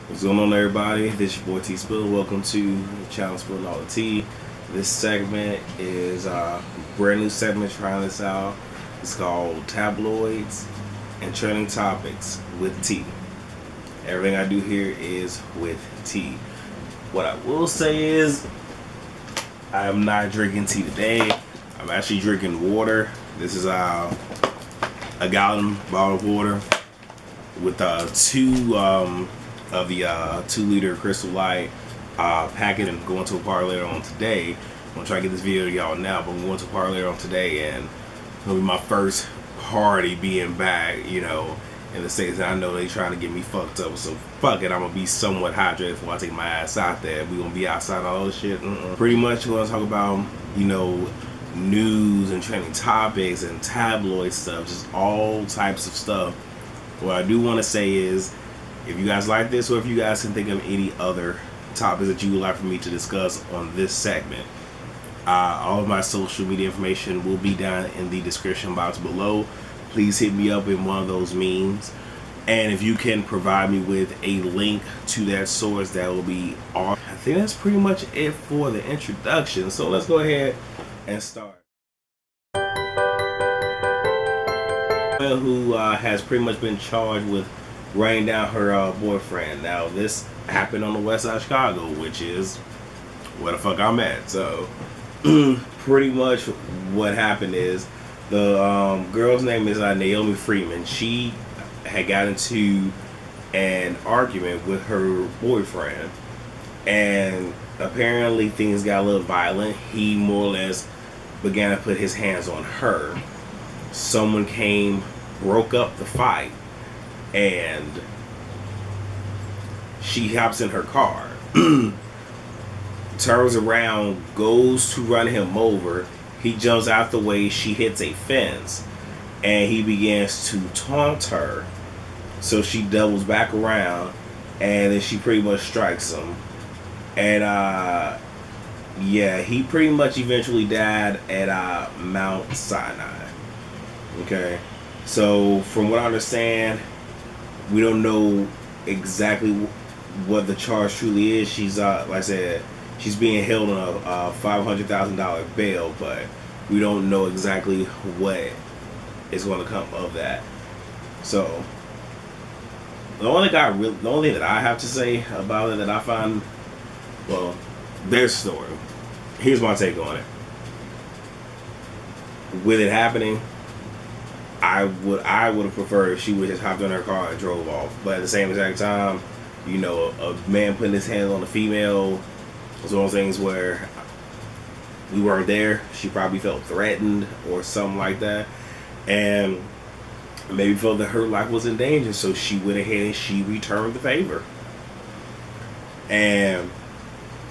What's going on, everybody? This is your boy T Spill. Welcome to the channel Spilling All the Tea. This segment is a brand new segment, trying this out. It's called Tabloids and Trending Topics with Tea. Everything I do here is with tea. What I will say is, I am not drinking tea today. I'm actually drinking water. This is a gallon bottle of water with two of the 2-liter Crystal Light packet, and going to a party later on today. I'm gonna try to get this video to y'all now, but I'm going to a party later on today, and it'll be my first party being back, in the States. And I know they trying to get me fucked up, so fuck it, I'm gonna be somewhat hydrated before I take my ass out there. We gonna be outside all this shit. Pretty much we're gonna talk about, news and trending topics and tabloid stuff, just all types of stuff. What I do want to say is, if you guys like this, or if you guys can think of any other topics that you would like for me to discuss on this segment, all of my social media information will be down in the description box below. Please hit me up in one of those memes, and if you can provide me with a link to that source, that will be awesome. I think that's pretty much it for the introduction, so let's go ahead and start. Who has pretty much been charged with running down her boyfriend. Now, this happened on the west side of Chicago, which is where the fuck I'm at. So, pretty much what happened is, the girl's name is Naomi Freeman. She had got into an argument with her boyfriend, and apparently things got a little violent. He more or less began to put his hands on her. Someone came, broke up the fight, and she hops in her car, turns around, goes to run him over. He jumps out the way. She hits a fence, and he begins to taunt her. So she doubles back around, and then she pretty much strikes him. And he pretty much eventually died at Mount Sinai. Okay, so from what I understand, we don't know exactly what the charge truly is. She's like I said, she's being held on a $500,000 bail, but we don't know exactly what is going to come of that. So the only thing that I have to say about it, that I find, well, their story. Here's my take on it. With it happening, I would have preferred if she would just hopped in her car and drove off. But at the same exact time, a man putting his hands on a female was one of those things where we weren't there. She probably felt threatened or something like that, and maybe felt that her life was in danger. So she went ahead and she returned the favor. And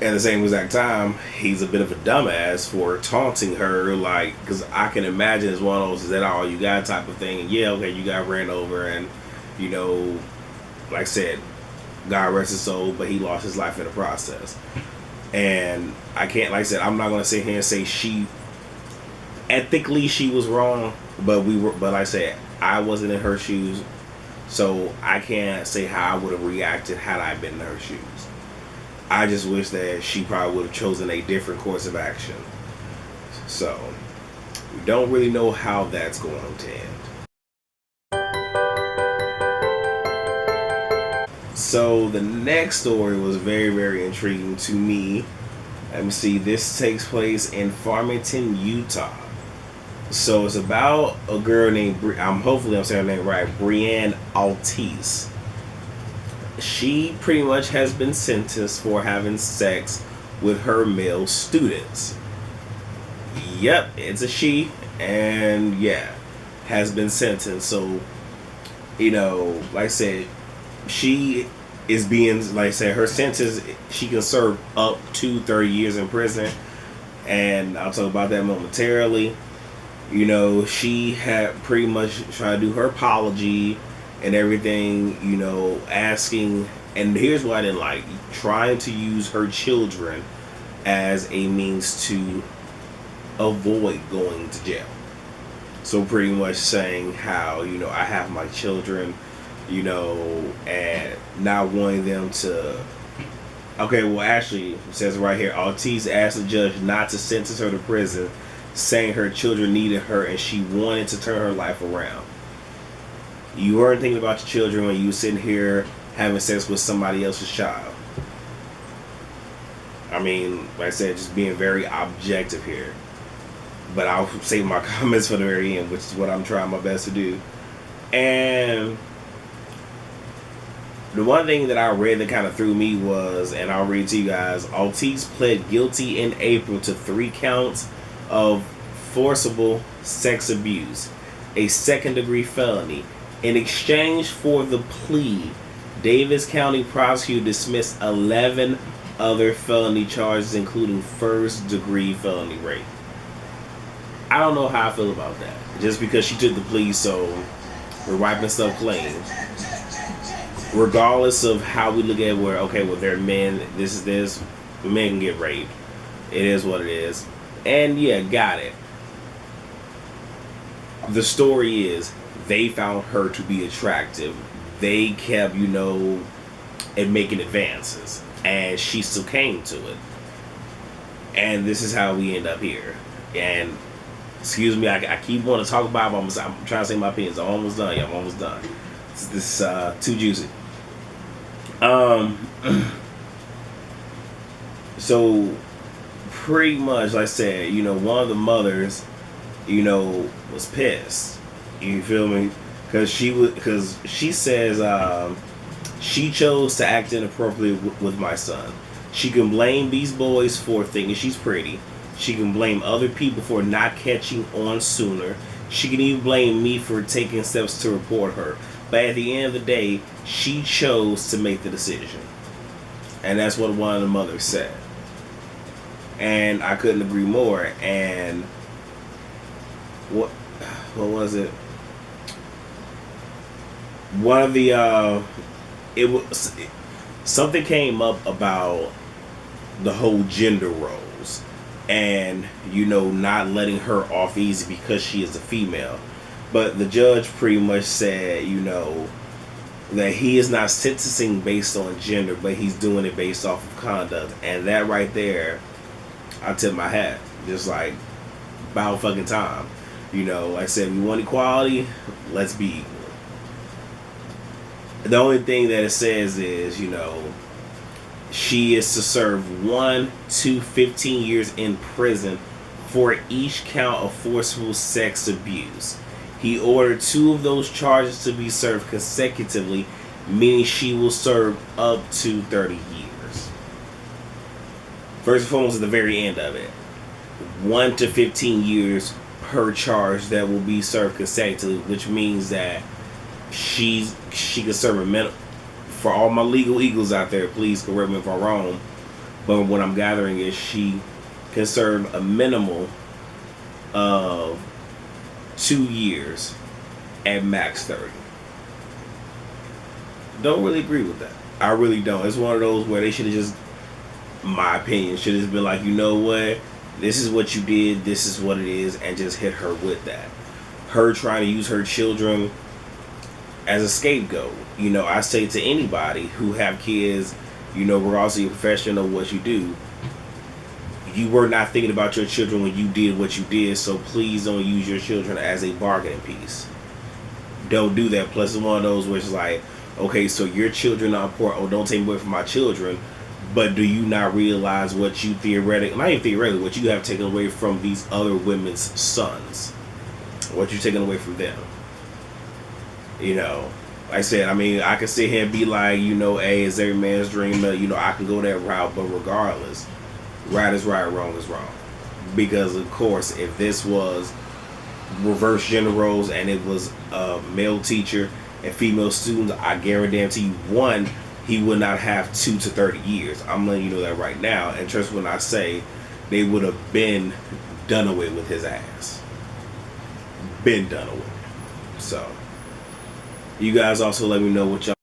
at the same exact time, he's a bit of a dumbass for taunting her, because I can imagine it's one of those, is that all you got type of thing. And yeah, okay, you got ran over, and, like I said, God rest his soul, but he lost his life in the process. And I can't, like I said, I'm not going to sit here and say ethically she was wrong, but like I said, I wasn't in her shoes, so I can't say how I would have reacted had I been in her shoes. I just wish that she probably would have chosen a different course of action. So, we don't really know how that's going to end. So, the next story was very, very intriguing to me. Let me see. This takes place in Farmington, Utah. So, it's about a girl named, hopefully I'm saying her name right, Brienne Altice. She pretty much has been sentenced for having sex with her male students. Yep, it's a she, and yeah, has been sentenced. So, like I said, she is being, like I said, her sentence, she can serve up to 30 years in prison, and I'll talk about that momentarily. She had pretty much tried to do her apology and everything, asking, and here's what I didn't like, trying to use her children as a means to avoid going to jail. So pretty much saying how, I have my children, and not wanting them to. Okay, well, actually, it says right here, Ortiz asked the judge not to sentence her to prison, saying her children needed her and she wanted to turn her life around. You weren't thinking about your children when you were sitting here having sex with somebody else's child. I mean, like I said, just being very objective here. But I'll save my comments for the very end, which is what I'm trying my best to do. And the one thing that I read that kind of threw me was, and I'll read to you guys, Ortiz pled guilty in April to 3 counts of forcible sex abuse, a second-degree felony. In exchange for the plea, Davis County prosecutor dismissed 11 other felony charges, including first-degree felony rape. I don't know how I feel about that. Just because she took the plea, so we're wiping stuff clean. Regardless of how we look at where, okay, well, they're men, men can get raped. It is what it is. And yeah, got it. The story is, they found her to be attractive. They kept, and making advances. And she still came to it. And this is how we end up here. And, excuse me, I keep wanting to talk about it, I'm trying to say my opinions. I'm almost done, y'all. I'm almost done. This is too juicy. So pretty much, like I said, one of the mothers, was pissed. You feel me? Because she says she chose to act inappropriately with my son. She can blame these boys for thinking she's pretty. She can blame other people for not catching on sooner. She can even blame me for taking steps to report her. But at the end of the day, she chose to make the decision. And that's what one of the mothers said. And I couldn't agree more. And what was it? One of the something came up about the whole gender roles and not letting her off easy because she is a female. But the judge pretty much said, that he is not sentencing based on gender, but he's doing it based off of conduct. And that right there, I tip my hat. Just like, about fucking time. Like I said, we want equality, let's be equal. The only thing that it says is, she is to serve 1 to 15 years in prison for each count of forcible sex abuse. He ordered 2 of those charges to be served consecutively, meaning she will serve up to 30 years. First and foremost, at the very end of it, 1 to 15 years per charge that will be served consecutively, which means that she could serve a minimum. For all my legal eagles out there, please correct me if I'm wrong, but what I'm gathering is she can serve a minimum of 2 years at max 30. Don't really agree with that. I really don't. It's one of those where they should have just, my opinion, should have been like, what? This is what you did. This is what it is. And just hit her with that. Her trying to use her children as a scapegoat. I say to anybody who have kids, regardless of your profession or what you do, you were not thinking about your children when you did what you did, so please don't use your children as a bargaining piece. Don't do that. Plus, it's one of those where it's like, okay, so your children are important. Oh, don't take away from my children. But do you not realize what you what you have taken away from these other women's sons? What you're taking away from them? Like I said, I can sit here and be like, hey, it's every man's dream. I can go that route, but regardless, right is right, wrong is wrong. Because, of course, if this was reverse gender roles and it was a male teacher and female students, I guarantee you, one, he would not have 2 to 30 years. I'm letting you know that right now. And trust when I say they would have been done away with his ass. Been done away. So, you guys also let me know what y'all.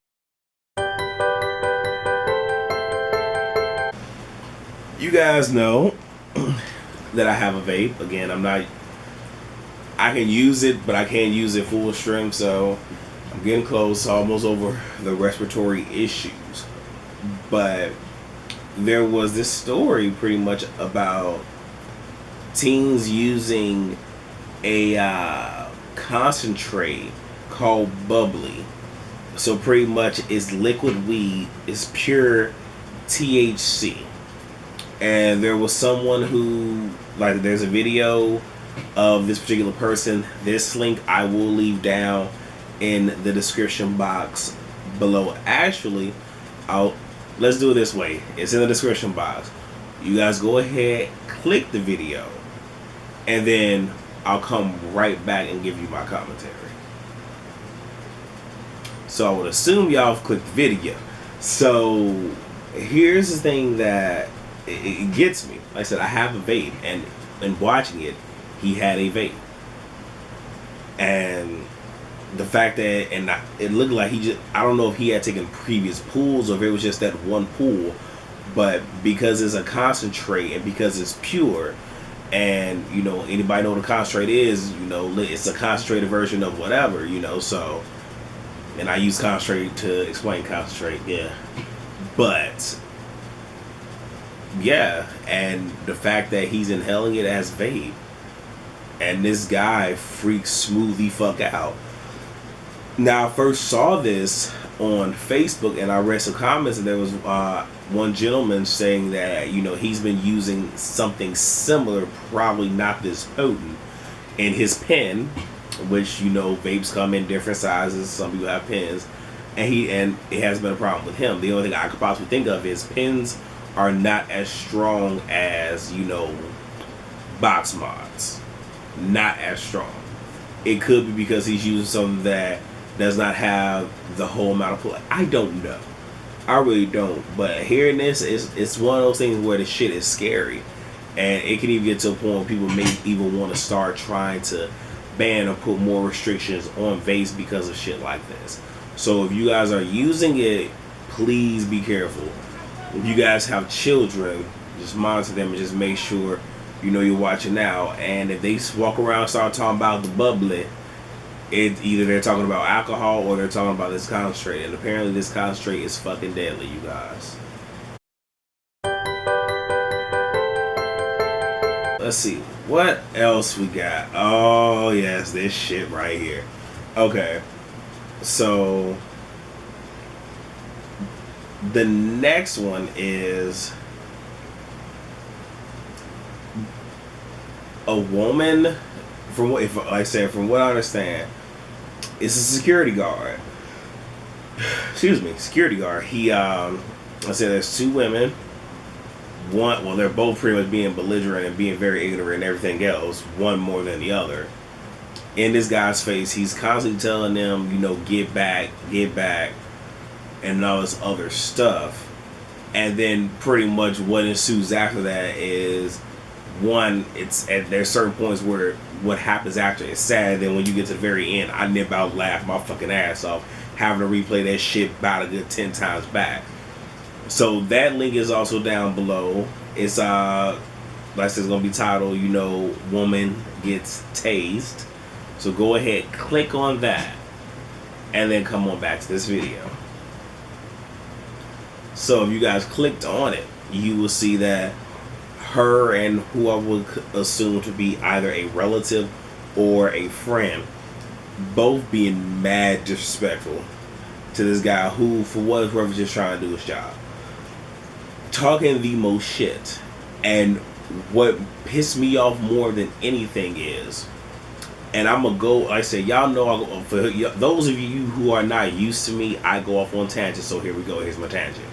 You guys know that I have a vape. Again, I can use it, but I can't use it full strength. So, I'm getting close, almost over the respiratory issues. But there was this story pretty much about teens using a concentrate called bubbly. So pretty much it's liquid weed, it's pure THC. And there was someone who, like, there's a video of this particular person. This link I will leave down in the description box below. Actually, let's do it this way. It's in the description box. You guys go ahead, click the video, and then I'll come right back and give you my commentary. So I would assume y'all have clicked the video. So here's the thing that it gets me. Like I said, I have a vape, and in watching it, he had a vape. And the fact that, and it looked like he just, I don't know if he had taken previous pulls or if it was just that one pull, but because it's a concentrate and because it's pure, and you know, anybody know what a concentrate is, you know, it's a concentrated version of whatever, you know, so, and I use concentrate to explain concentrate, yeah. But yeah, and the fact that he's inhaling it as vape, and this guy freaks smoothly fuck out. Now, I first saw this on Facebook, and I read some comments, and there was one gentleman saying that, you know, he's been using something similar, probably not this potent, in his pen, which, you know, vapes come in different sizes. Some people have pens, and it has been a problem with him. The only thing I could possibly think of is pens are not as strong as, you know, box mods. Not as strong. It could be because he's using something that does not have the whole amount of pull. I don't know. I really don't. But hearing this, it's one of those things where the shit is scary. And it can even get to a point where people may even want to start trying to ban or put more restrictions on vapes because of shit like this. So if you guys are using it, please be careful. If you guys have children, just monitor them and just make sure you know you're watching out. And if they walk around and start talking about the bubbly, it either they're talking about alcohol or they're talking about this concentrate. And apparently this concentrate is fucking deadly, you guys. Let's see, what else we got? Oh yes, this shit right here. Okay, so the next one is a woman, from what, if like I said, from what I understand, it's a security guard. Excuse me, security guard. He I said there's two women. One, well, they're both pretty much being belligerent and being very ignorant and everything else, one more than the other. In this guy's face, he's constantly telling them, you know, get back, and all this other stuff. And then pretty much what ensues after that is, one, it's at there's certain points where what happens after is sad. Then when you get to the very end, I nip out laugh my fucking ass off having to replay that shit about a good 10 times back. So that link is also down below. It's like I said, it's gonna be titled, you know, woman gets tased. So go ahead, click on that, and then come on back to this video. So if you guys clicked on it, you will see that her and who I would assume to be either a relative or a friend, both being mad disrespectful to this guy who, for whoever's just trying to do his job, talking the most shit. And what pissed me off more than anything is, and I'm gonna go, like I said, y'all know, for those of you who are not used to me, I go off on tangents. So here we go. Here's my tangent.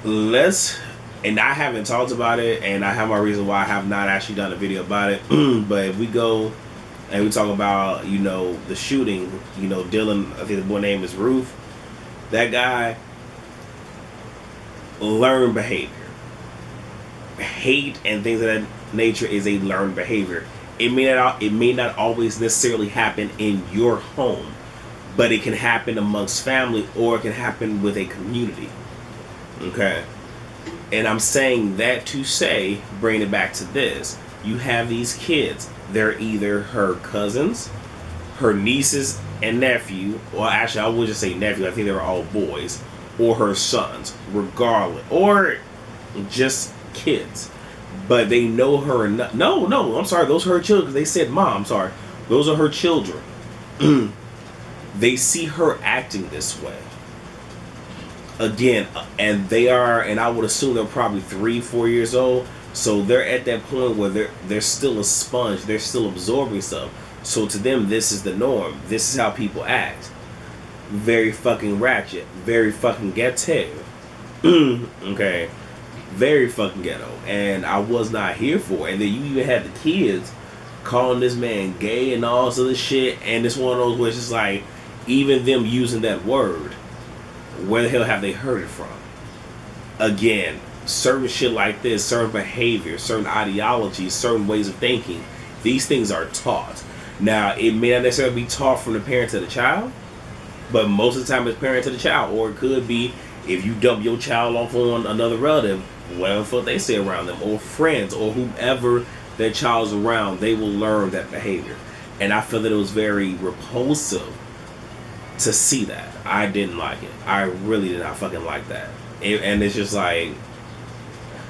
And I haven't talked about it, and I have my reason why I have not actually done a video about it. But if we go and we talk about, you know, the shooting, you know, Dylan, I think the boy name is Ruth. That guy learned behavior. Hate and things of that nature is a learned behavior. It may not always necessarily happen in your home, but it can happen amongst family, or it can happen with a community. Okay, and I'm saying that to say, bring it back to this. You have these kids. They're either her cousins, her nieces and nephew, well, actually, I would just say nephew. I think they were all boys, or her sons, regardless, or just kids. But they know her enough. No, I'm sorry. Those are her children. Because they said mom. I'm sorry. Those are her children. They see her acting this way. Again, and they are, and I would assume they're probably 3-4 years old. So they're at that point where they're still a sponge. They're still absorbing stuff. So to them, this is the norm. This is how people act. Very fucking ratchet. Very fucking ghetto. Okay. Very fucking ghetto. And I was not here for it. And then you even had the kids calling this man gay and all this other shit. And it's one of those where it's just like, even them using that word, where the hell have they heard it from? Again, certain shit like this, certain behavior, certain ideologies, certain ways of thinking, these things are taught. Now, it may not necessarily be taught from the parent to the child, but most of the time it's parent to the child. Or it could be if you dump your child off on another relative, whatever the fuck they say around them, or friends, or whomever their child's around, they will learn that behavior. And I feel that it was very repulsive to see that. I didn't like it. I really did not fucking like that. And it's just like,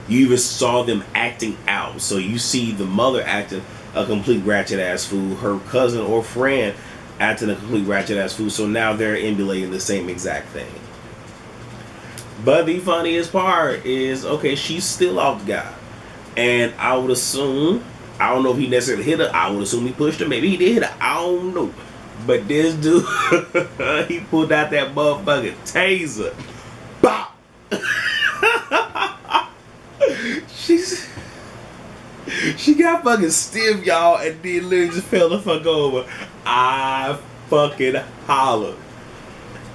you even saw them acting out. So you see the mother acting a complete ratchet ass fool, her cousin or friend acting a complete ratchet ass fool. So now they're emulating the same exact thing. But the funniest part is, okay, she's still off the guy. And I would assume, I don't know if he necessarily hit her. I would assume he pushed her. Maybe he did hit her. I don't know. But this dude, he pulled out that motherfucking taser. Bop! She got fucking stiff, y'all, and then literally just fell the fuck over. I fucking hollered.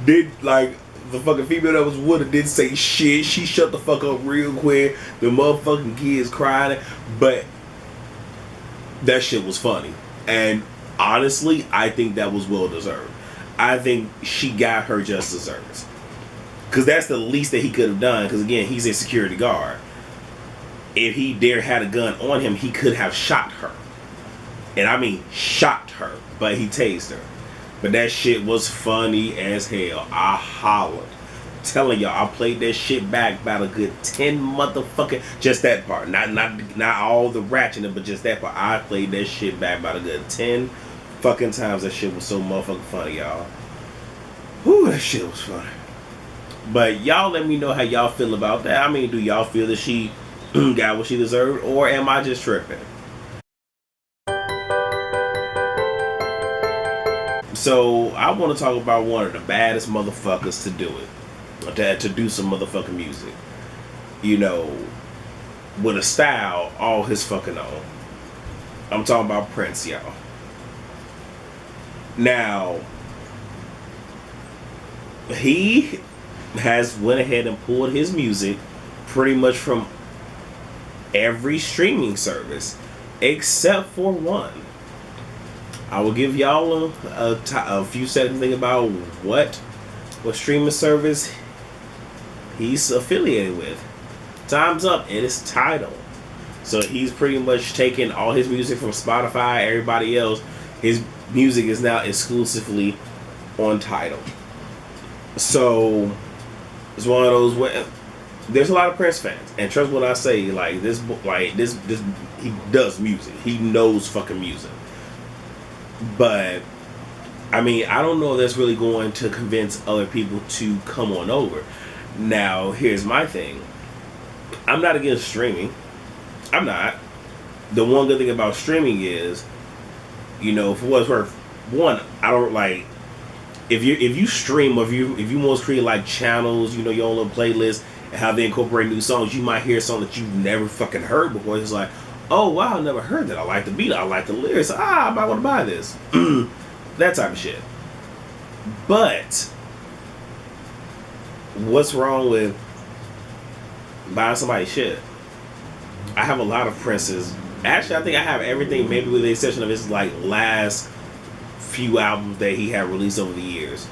Did, like, the fucking female that was with her didn't say shit. She shut the fuck up real quick. The motherfucking kids crying. But that shit was funny. And honestly, I think that was well deserved. I think she got her just desserts. Because that's the least that he could have done. Because again, he's a security guard. If he dare had a gun on him, he could have shot her. And I mean shot her. But he tased her. But that shit was funny as hell. I hollered. I'm telling y'all, I played that shit back about a good 10 motherfucking... Just that part. Not all the ratcheting, but just that part. I played that shit back about a good 10 fucking times. That shit was so motherfucking funny, y'all. Whew, that shit was funny. But y'all let me know how y'all feel about that. I mean, do y'all feel that she got what she deserved? Or am I just tripping? So, I want to talk about one of the baddest motherfuckers to do it. To do some motherfucking music. You know, with a style all his fucking own. I'm talking about Prince, y'all. Now, he has went ahead and pulled his music pretty much from every streaming service except for one. I will give y'all a few seconds to think about what streaming service he's affiliated with. Time's up, and it's Tidal. So he's pretty much taken all his music from Spotify, everybody else. His music is now exclusively on Tidal. So it's one of those where there's a lot of Prince fans, and trust when I say this, he does music. He knows fucking music. But I mean, I don't know if that's really going to convince other people to come on over. Now, here's my thing. I'm not against streaming. I'm not. The one good thing about streaming is, you know, for what's worth, one, I don't like if you stream, or if you want to create like channels, you know, your own little playlist and how they incorporate new songs, you might hear something that you've never fucking heard before. It's like, oh wow, I never heard that. I like the beat, I like the lyrics. I might want to buy this. That type of shit. But what's wrong with buying somebody's shit? I have a lot of Prince's. Actually, I think I have everything, maybe with the exception of his like last few albums that he had released over the years.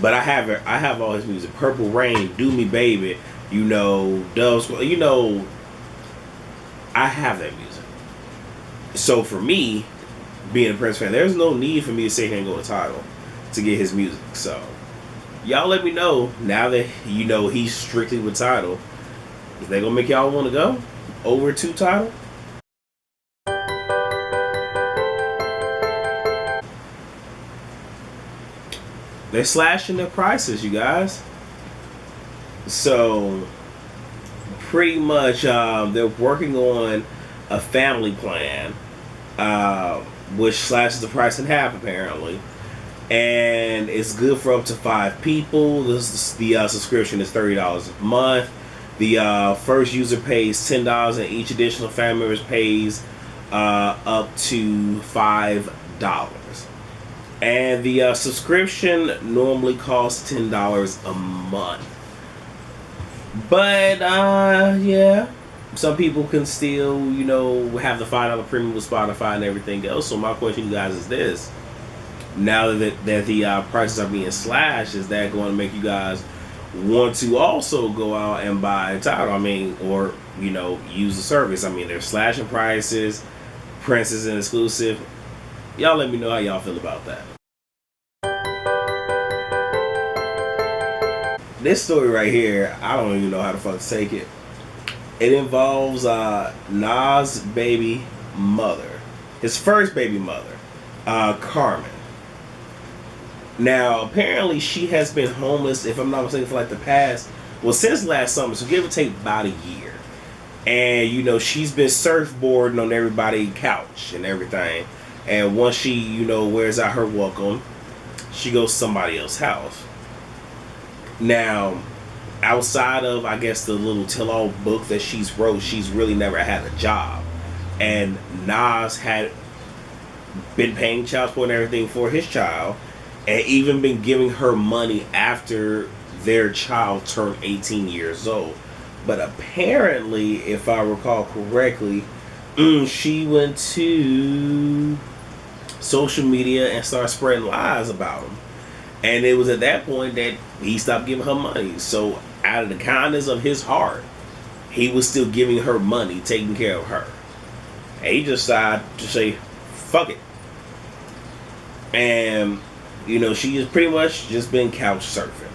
But I have all his music. Purple Rain, Do Me Baby, you know, Doves, you know, I have that music. So for me, being a Prince fan. There's no need for me to sit here and go to Tidal to get his music. So y'all let me know, now that you know he's strictly with Tidal, is they gonna make y'all want to go over to Tidal? They're slashing their prices, you guys. So pretty much they're working on a family plan, which slashes the price in half apparently, and it's good for up to 5 people. The subscription is $30 a month. The first user pays $10, and each additional family member pays up to $5. And the subscription normally costs $10 a month. But yeah, some people can still, you know, have the $5 premium with Spotify and everything else. So my question to you guys is this: now that the prices are being slashed, is that going to make you guys want to also go out and buy Tidal? I mean, or, you know, use the service? I mean, they're slashing prices. Prince is an exclusive. Y'all let me know how y'all feel about that. This story right here, I don't even know how to fuck take it. It involves Nas' baby mother, his first baby mother, Carmen. Now, apparently, she has been homeless, if I'm not mistaken, for like the past, well, since last summer, so give or take about a year. And, you know, she's been surfboarding on everybody's couch and everything. And once she, you know, wears out her welcome, she goes to somebody else's house. Now, outside of, I guess, the little tell-all book that she's wrote, she's really never had a job. And Nas had been paying child support and everything for his child, and even been giving her money after their child turned 18 years old. But apparently, if I recall correctly, she went to social media and started spreading lies about him. And it was at that point that he stopped giving her money. So out of the kindness of his heart, he was still giving her money, taking care of her. And he just decided to say, fuck it. And, you know, she has pretty much just been couch surfing.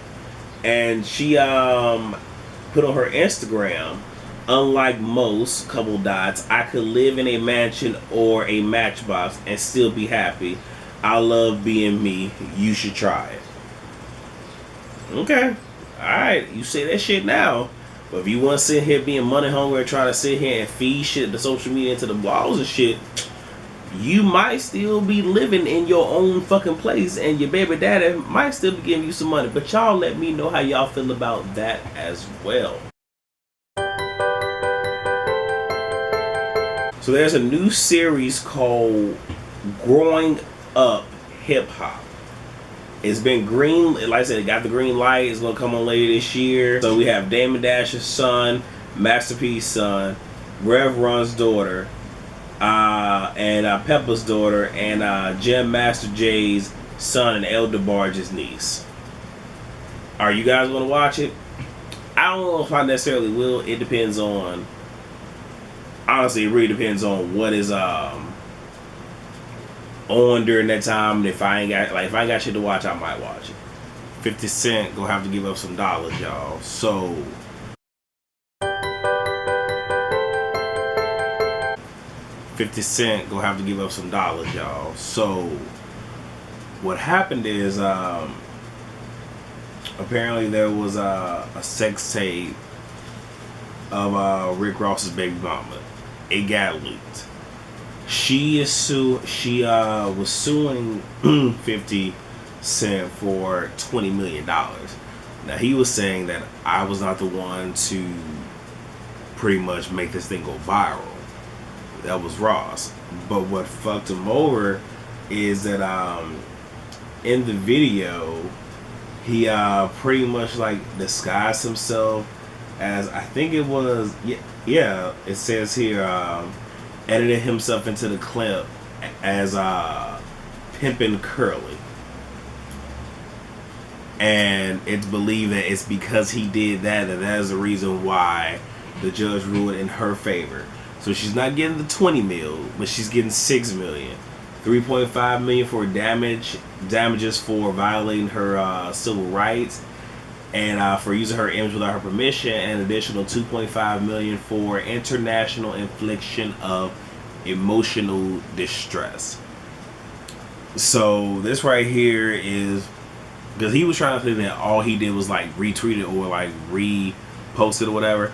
And she put on her Instagram, unlike most, couple dots, I could live in a mansion or a matchbox and still be happy. I love being me. You should try it. Okay. Alright. You say that shit now. But if you want to sit here being money hungry and try to sit here and feed shit to social media into the blogs and shit, you might still be living in your own fucking place, and your baby daddy might still be giving you some money. But y'all let me know how y'all feel about that as well. So there's a new series called Growing Up Hip Hop. It's been green, like I said, it got the green light. It's gonna come on later this year. So we have Damon Dash's son, Master P's son, Rev Run's daughter, and Peppa's daughter, and Jam Master J's son, and El DeBarge's niece. Are you guys gonna watch it? I don't know if I necessarily will. It depends on, honestly, it really depends on what is on during that time. If I ain't got shit to watch, I might watch it. 50 Cent gonna have to give up some dollars, y'all. So 50 Cent gonna have to give up some dollars, y'all. So what happened is apparently there was a sex tape of Rick Ross's baby mama. It got leaked. She was suing 50 Cent for $20 million. Now he was saying that I was not the one to pretty much make this thing go viral. That was Ross. But what fucked him over is that in the video he pretty much like disguised himself as, I think it was, yeah, it says here, edited himself into the clip as Pimpin' Curly. And it's believed that it's because he did that is the reason why the judge ruled in her favor. So she's not getting the 20 mil, but she's getting $6 million. 3.5 million for damages for violating her civil rights and for using her image without her permission, and an additional 2.5 million for international infliction of emotional distress. So this right here is because he was trying to say that all he did was like retweet it or like repost it or whatever.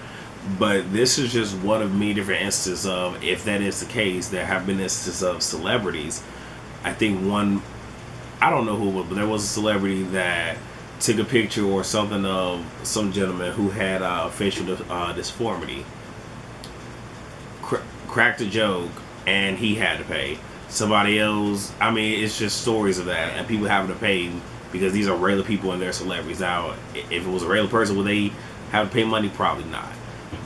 But this is just one of many different instances of, if that is the case, there have been instances of celebrities. I think one, I don't know who it was, but there was a celebrity that took a picture or something of some gentleman who had facial disformity, cracked a joke, and he had to pay. Somebody else, I mean, it's just stories of that, and people having to pay because these are regular people and they're celebrities. Now, if it was a regular person, would they have to pay money? Probably not.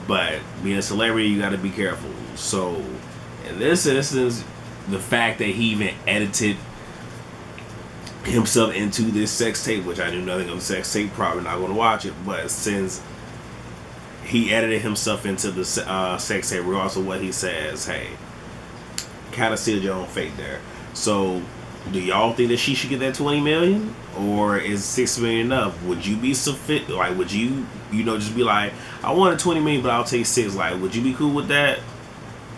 But being a celebrity, you got to be careful. So, in this instance, the fact that he even edited himself into this sex tape, which I knew nothing of the sex tape, probably not going to watch it. But since he edited himself into the sex tape, regardless of what he says, hey, kind of sealed your own fate there. So, do y'all think that she should get that 20 million, or is 6 million enough? Would you be sufficient? Like, would you, just be like, I wanted 20 million, but I'll take 6. Like, would you be cool with that?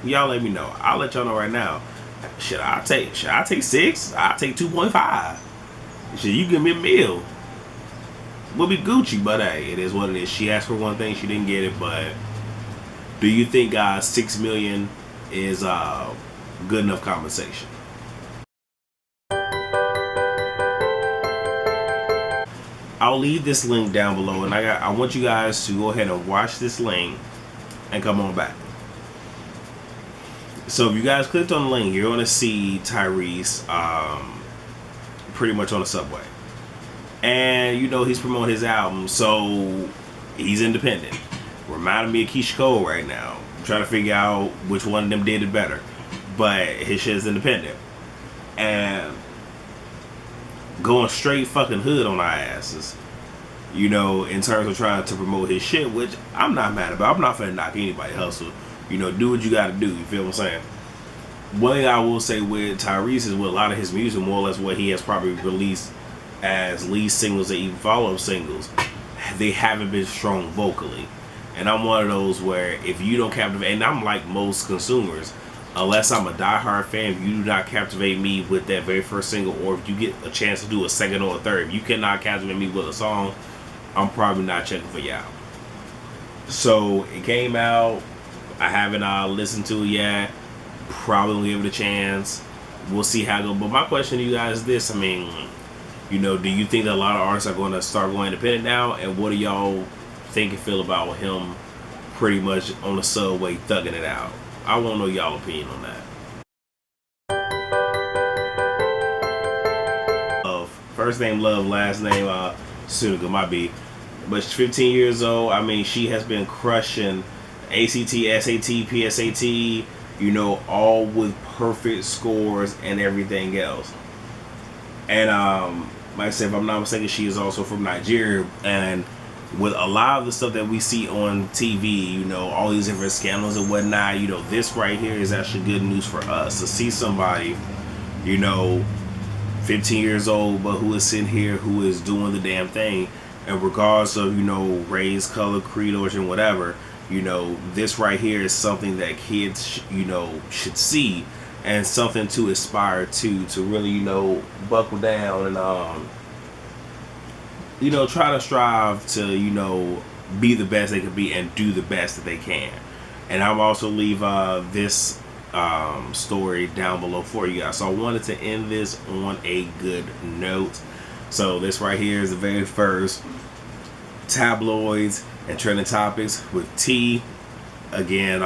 Y'all let me know. I'll let y'all know right now. Should I take 6? I'll take 2.5. Should you give me a meal? We'll be Gucci, but hey, it is what it is. She asked for one thing, she didn't get it. But do you think 6 million is good enough compensation? I'll leave this link down below, and I want you guys to go ahead and watch this link and come on back. So if you guys clicked on the link, you're going to see Tyrese pretty much on the subway. And he's promoting his album, so he's independent. Reminding me of Keisha Cole right now. I'm trying to figure out which one of them did it better. But his shit is independent. And going straight fucking hood on our asses, in terms of trying to promote his shit, which I'm not mad about. I'm not finna knock anybody hustle. Do what you gotta do, you feel what I'm saying? One thing I will say with Tyrese is with a lot of his music, more or less what he has probably released as lead singles or even follow-up singles, they haven't been strong vocally. And I'm one of those where if you don't captivate, and I'm like most consumers, unless I'm a diehard fan, if you do not captivate me with that very first single, or if you get a chance to do a second or a third, if you cannot captivate me with a song, I'm probably not checking for you out. So it came out, I haven't listened to it yet, probably gonna give it a chance. We'll see how it goes. But my question to you guys is this, do you think that a lot of artists are going to start going independent now? And what do y'all think and feel about him pretty much on the subway thugging it out? I want to know y'all opinion on that. First name Love, last name Sunika, might be. But she's 15 years old. She has been crushing ACT, SAT, PSAT, all with perfect scores and everything else. And like I said, if I'm not mistaken, she is also from Nigeria. And with a lot of the stuff that we see on TV, all these different scandals and whatnot, this right here is actually good news for us to see somebody, 15 years old, but who is sitting here, who is doing the damn thing. And regardless of, race, color, creed, origin, whatever, this right here is something that kids, should see, and something to aspire to really, buckle down and, try to strive to, be the best they can be and do the best that they can. And I'll also leave this story down below for you guys. So I wanted to end this on a good note. So this right here is the very first tabloids and trending topics with T. Again,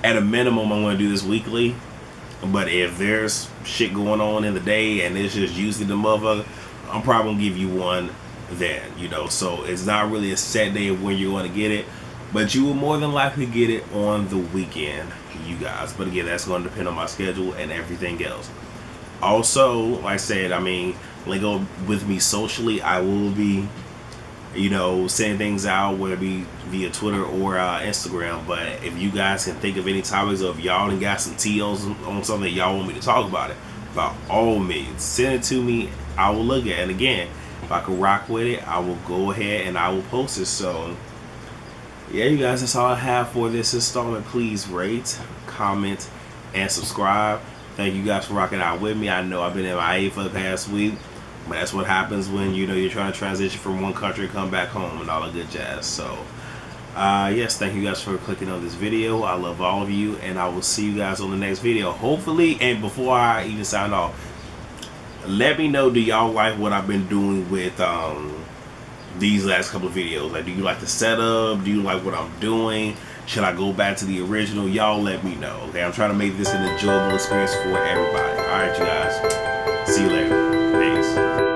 at a minimum, I'm going to do this weekly. But if there's shit going on in the day and it's just usually the motherfucker, I'm probably going to give you one then, So it's not really a set day of when you're going to get it. But you will more than likely get it on the weekend, you guys. But again, that's going to depend on my schedule and everything else. Also, like I said, link up with me socially. I will be you know, send things out, whether it be via Twitter or Instagram. But if you guys can think of any topics, or if y'all done got some TOs on something y'all want me to talk about it, by all means, send it to me. I will look at it. And again, if I can rock with it, I will go ahead and I will post it. So, yeah, you guys, that's all I have for this installment. Please rate, comment, and subscribe. Thank you guys for rocking out with me. I know I've been MIA for the past week, but that's what happens when, you know, you're trying to transition from one country and come back home and all that good jazz. So, yes, thank you guys for clicking on this video. I love all of you, and I will see you guys on the next video. Hopefully, and before I even sign off, let me know, do y'all like what I've been doing with these last couple of videos? Like, do you like the setup? Do you like what I'm doing? Should I go back to the original? Y'all let me know, okay? I'm trying to make this an enjoyable experience for everybody. Alright, you guys. See you later. Peace.